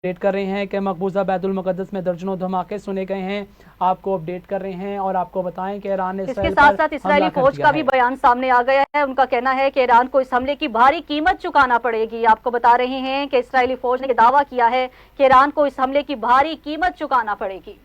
Update कर रहे हैं कि मकबूजा बैतुल मुक़द्दस में दर्जनों धमाके सुने गए हैं। आपको अपडेट कर रहे हैं और आपको बताएं कि ईरान ने इसके साथ साथ इसराइली फौज का भी बयान सामने आ गया है। उनका कहना है कि ईरान को इस हमले की भारी कीमत चुकाना पड़ेगी। आपको बता रहे हैं कि इसराइली फौज ने दावा किया है कि ईरान को इस हमले की भारी कीमत चुकाना पड़ेगी।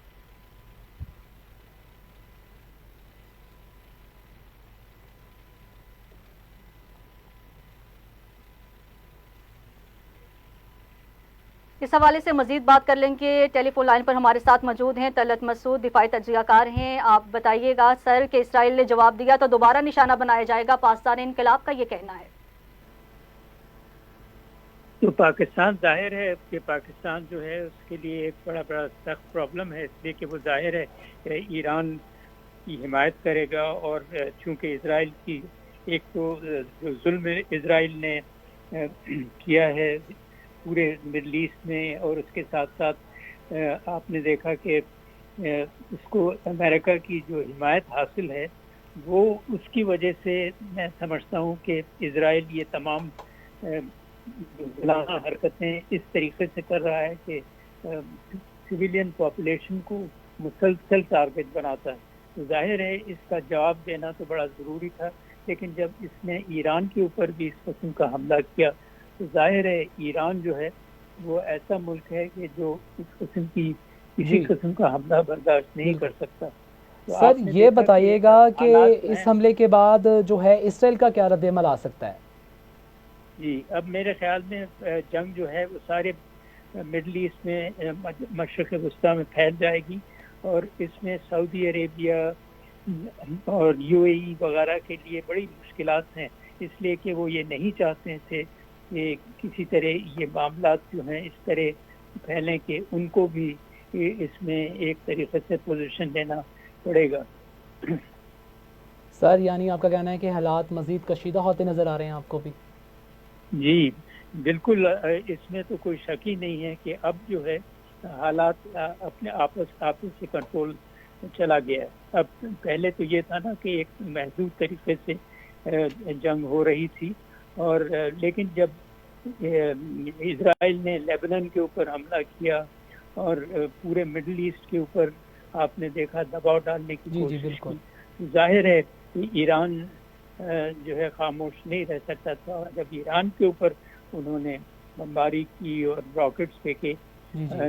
इस हवाले से मजीद बात कर लेंगे। टेलीफोन लाइन पर हमारे साथ मौजूद हैं तलत मसूद, दिफाई तज्जियाकार हैं। आप बताइएगा सर कि इसराइल ने जवाब दिया तो दोबारा निशाना बनाया जाएगा, पाकिस्तान इनकलाब का ये कहना है। तो पाकिस्तान जाहिर है कि पाकिस्तान जो है उसके लिए एक बड़ा सख्त प्रॉब्लम है, इसलिए कि वो जाहिर है ईरान की हिमायत करेगा। और चूँकि इसराइल की एक तो जो जुल्म इसराइल ने किया है पूरे मिडल ईस्ट में, और उसके साथ साथ आपने देखा कि उसको अमेरिका की जो हिमायत हासिल है वो उसकी वजह से मैं समझता हूँ कि इसराइल ये तमाम गुलाना हरकतें इस तरीके से कर रहा है कि सिविलियन पॉपुलेशन को मुसलसल टारगेट बनाता है। तो जाहिर है इसका जवाब देना तो बड़ा ज़रूरी था, लेकिन जब इसने ईरान के ऊपर भी इस किस्म का हमला किया तो जाहिर है ईरान जो है वो ऐसा मुल्क है कि जो इस किस्म की किसी किस्म का हमला बर्दाश्त नहीं कर सकता। तो सर ये बताइएगा कि इस हमले के बाद जो है इसराइल का क्या रद्द-ए-अमल आ सकता है? जी, अब मेरे ख्याल में जंग जो है वो सारे मिडल ईस्ट में मशरक़ वस्ता में फैल जाएगी, और इसमें सऊदी अरेबिया और यूएई वगैरह के लिए बड़ी मुश्किलात हैं, इसलिए कि वो ये नहीं चाहते थे कि किसी तरह ये मामला जो हैं इस तरह फैलें कि उनको भी इसमें एक तरीके से पोजीशन लेना पड़ेगा। सर यानी आपका कहना है कि हालात मज़ीद कशीदा होते नज़र आ रहे हैं आपको भी? जी बिल्कुल, इसमें तो कोई शक ही नहीं है कि अब जो है हालात अपने आपस से कंट्रोल चला गया है। अब पहले तो ये था ना कि एक महदूद तरीके से जंग हो रही थी, और लेकिन जब इजराइल ने लेबनान के ऊपर हमला किया और पूरे मिडल ईस्ट के ऊपर आपने देखा दबाव डालने की कोशिश की, जाहिर है कि ईरान जो है खामोश नहीं रह सकता था। जब ईरान के ऊपर उन्होंने बमबारी की और रॉकेट्स फेंके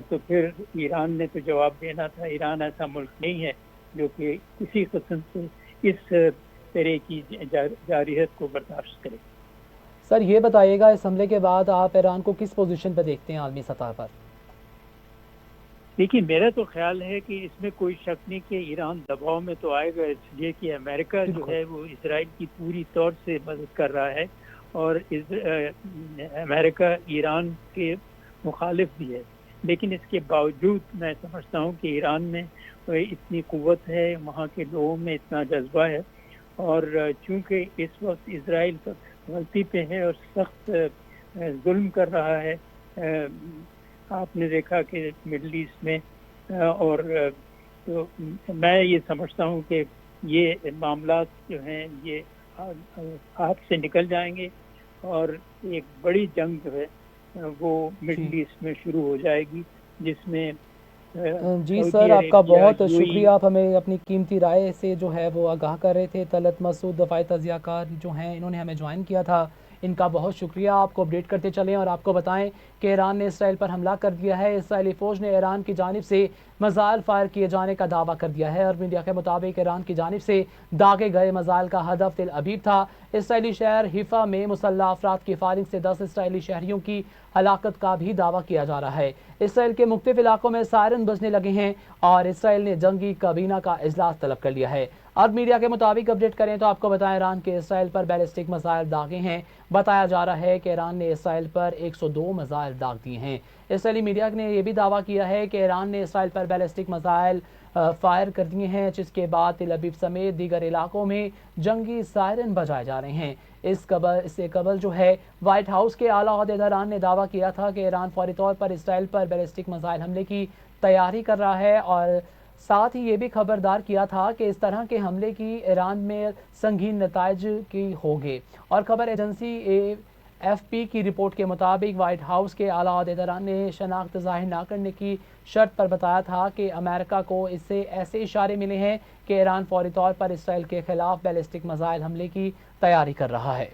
तो फिर ईरान ने तो जवाब देना था। ईरान ऐसा मुल्क नहीं है जो कि किसी किस्म से इस तरह की जारियत को बर्दाश्त करे। सर ये बताइएगा इस हमले के बाद आप ईरान को किस पोजीशन पर देखते हैं आलमी सतह पर? देखिए, मेरा तो ख्याल है कि इसमें कोई शक नहीं कि ईरान दबाव में तो आएगा, इसलिए कि अमेरिका जो है वो इसराइल की पूरी तौर से मदद कर रहा है, और अमेरिका ईरान के मुखालिफ भी है। लेकिन इसके बावजूद मैं समझता हूँ कि ईरान में इतनी कुव्वत है, वहाँ के लोगों में इतना जज्बा है, और चूँकि इस वक्त इसराइल गलती पे है और सख्त जुल्म कर रहा है, आपने देखा कि मिडल ईस्ट में, और तो मैं ये समझता हूँ कि ये मामला जो हैं ये हाथ से निकल जाएंगे और एक बड़ी जंग जो है वो मिडल ईस्ट में शुरू हो जाएगी, जिसमें जी सर आपका बहुत शुक्रिया। आप हमें अपनी कीमती राय से जो है वो आगाह कर रहे थे। तलत मसूद दफाई तज्जियाकार जो हैं इन्होंने हमें ज्वाइन किया था, इनका बहुत शुक्रिया। आपको अपडेट करते चलें और आपको बताएं कि ईरान ने इसराइल पर हमला कर दिया है। इसराइली फ़ौज ने ईरान की जानिब से मज़ाइल फायर किए जाने का दावा कर दिया है, और मीडिया के मुताबिक ईरान की जानिब से दागे गए मज़ाइल का हदफ तेल अबीब था। इसराइली शहर हिफा में मुसल्लह अफराद की फायरिंग से 10 इसराइली शहरियों की हलाकत का भी दावा किया जा रहा है। इसराइल के मुख्तलिफ इलाकों में सायरन बजने लगे हैं और इसराइल ने जंगी काबीना का इजलास तलब कर लिया है। और मीडिया के मुताबिक अपडेट करें तो आपको बताएं ईरान के इसराइल पर बैलिस्टिक मिसाइल दागे हैं। बताया जा रहा है कि ईरान ने इसराइल पर 102 मिसाइल दाग दिए हैं। इसराइली मीडिया ने यह भी दावा किया है कि ईरान ने इसराइल पर बैलिस्टिक मिसाइल फायर कर दिए हैं, जिसके बाद तेल अबीब समेत दीगर इलाकों में जंगी सायरन बजाए जा रहे हैं। इससे कबल जो है व्हाइट हाउस के आला ओहदेदारान ने दावा किया था कि ईरान फौरी तौर पर इसराइल पर बैलिस्टिक मिसाइल हमले की तैयारी कर रहा है, और साथ ही ये भी खबरदार किया था कि इस तरह के हमले की ईरान में संगीन नताइज की होंगे। और खबर एजेंसी ایف پی کی رپورٹ کے مطابق وائٹ ہاؤس کے اعلیٰ عہدیداران نے شناخت ظاہر نہ کرنے کی شرط پر بتایا تھا کہ امریکہ کو اس سے ایسے اشارے ملے ہیں کہ ایران فوری طور پر اسرائیل کے خلاف بیلسٹک میزائل حملے کی تیاری کر رہا ہے۔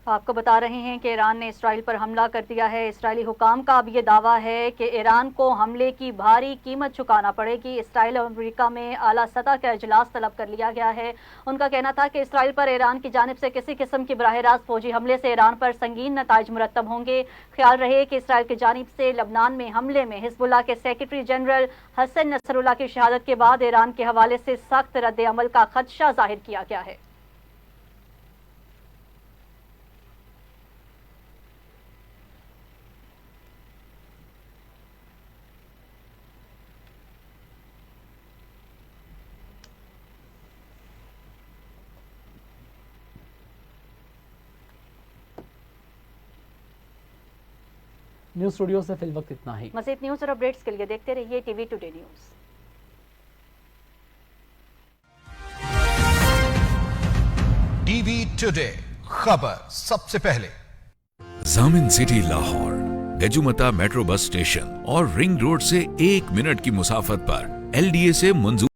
آپ کو بتا رہے ہیں کہ ایران نے اسرائیل پر حملہ کر دیا ہے۔ اسرائیلی حکام کا اب یہ دعویٰ ہے کہ ایران کو حملے کی بھاری قیمت چکانا پڑے گی۔ اسرائیل اور امریکہ میں اعلیٰ سطح کا اجلاس طلب کر لیا گیا ہے۔ ان کا کہنا تھا کہ اسرائیل پر ایران کی جانب سے کسی قسم کی براہ راست فوجی حملے سے ایران پر سنگین نتائج مرتب ہوں گے۔ خیال رہے کہ اسرائیل کی جانب سے لبنان میں حملے میں حزب اللہ کے سیکرٹری جنرل حسن نصر اللہ کی شہادت کے بعد ایران کے حوالے سے سخت رد عمل کا خدشہ ظاہر کیا گیا ہے۔ نیوز اسٹوڈیو سے فی الوقت اتنا ہی۔ مزید نیوز اور اپڈیٹس کے لیے دیکھتے رہیے T V today news. T V today, خبر سب سے پہلے۔ زامن city Lahore, Gajumata metro bus station اور رنگ روڈ سے 1 منٹ کی مسافت پر LDA سے منظور